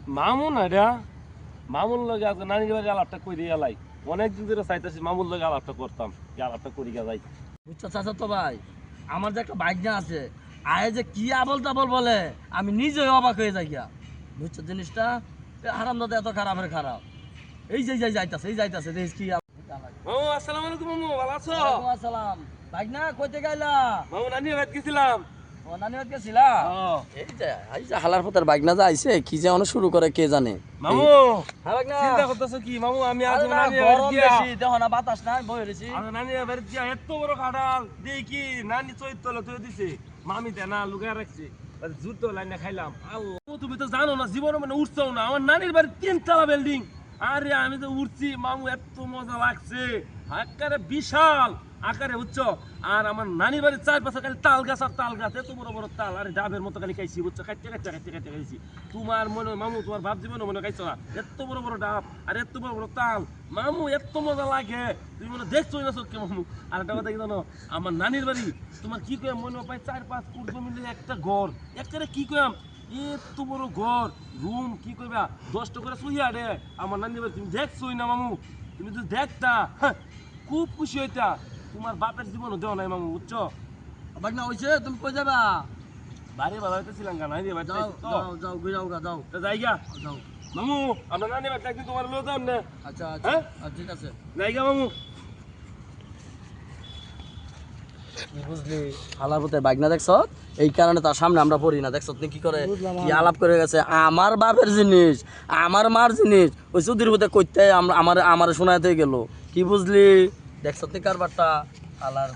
মামুন এটা মামুন লগে আজকে নানির বাড়ি আলাপটা কই দিয়ে এলাই অনেকদিন ধরে চাইতেছি মামুন লগে আলাপটা করতাম আলাপটা করি যাই। বুঝছো চাচা তো ভাই, আমার যে একটা বাইক না আছে, আয় যে কি আবল তাবল বলে আমি নিজেই অবাক হয়ে যাই গিয়া। বুঝছো জিনিসটা হারাম দাদা এত খারাপের খারাপ। এই যে যাইতাছে দেখ কি মামু আসসালামু আলাইকুম। মামু ভালো আছো? ওয়ালাইকুম আসসালাম। বাইক না কইতে গাইলা? মামু নানির বাড়ি গেছিলাম। ও নানি বাড়ি গেছিলা? এই যে হালার পথের বাইক না যা আইছে কি যে অনেক শুরু করে কে জানে। মামু হ্যাঁ বাইক না চিন্তা করতেছো কি? মামু আমি আজ আরে না, নানির গরম বাড়ি গিয়া বেশি দেখো না, বাতাস নাই, বই রইছি। আমি নানির বাড়ি গিয়া এত বড় কাঁঠাল দেখি নানি চৈতলে তুই দিছে মামি দেনা লুকায় রাখছে জুত লাইন খাইলাম। আল্লাহ তুমি তো জানো না জীবনে মানে উঠছও না। আমার নানির বাড়ি 3 তলা বিল্ডিং। আরে আমি তো উঠছি মামু, এত মজা লাগছে আকারে বিশাল আকারে বুঝছো। আর আমার নানির বাড়ির চারপাশে খালি তাল গাছ আর তাল গাছ, এত বড় বড় তাল। আরে ডাবের মতো খালি খাইছি বুঝছো, খাইতে খাইছি। তোমার মনে মামু তোমার ভাব জীবনে মনে খাইছো না, এত বড় বড় ডাব আর এত বড় বড় তাল। মামু এত মজা লাগে তুমি মনে দেখছোই না চোখকে মামু। আর একটা কথা কি জানো, আমার নানির বাড়ি তোমার কি কয় মনে পাই 4-5 কুড়ি মিলে একটা ঘর একেবারে কি কয়াম এত বড় ঘর রুম কি কইবা 10টা করে শুইয়া রে। আমার নানির বাড়ি তুমি দেখছোই না মামু, তুমি যদি দেখতা খুব খুশি হইতা। তোমার বাপের জীবনও দেওয়া নাই মামু বুঝছো। বাইক না হইছে, তুমি কই যাবা? বাড়ি ভালো হইতেছিলাম গা নানি বাড়ি যাও তো যাও যাও যাও যাও তা যাইগা যাও। মামু। আমরা নানি বাড়ি একদিন তোমার লো যাম না। আচ্ছা হ্যাঁ? ঠিক আছে। যাইগা মামু। বুঝলি হালার পথে বাইক না দেখছ, এই কারণে তার সামনে আমরা পড়ি না। দেখছ তুমি কি করে কি আলাপ করে গেছে, আমার বাপের জিনিস আমার মার জিনিস ওই চুদির পথে কইতে আমার শোনাতে গেল। কি বুঝলি দেখছ তুমি কারবারটা হালার।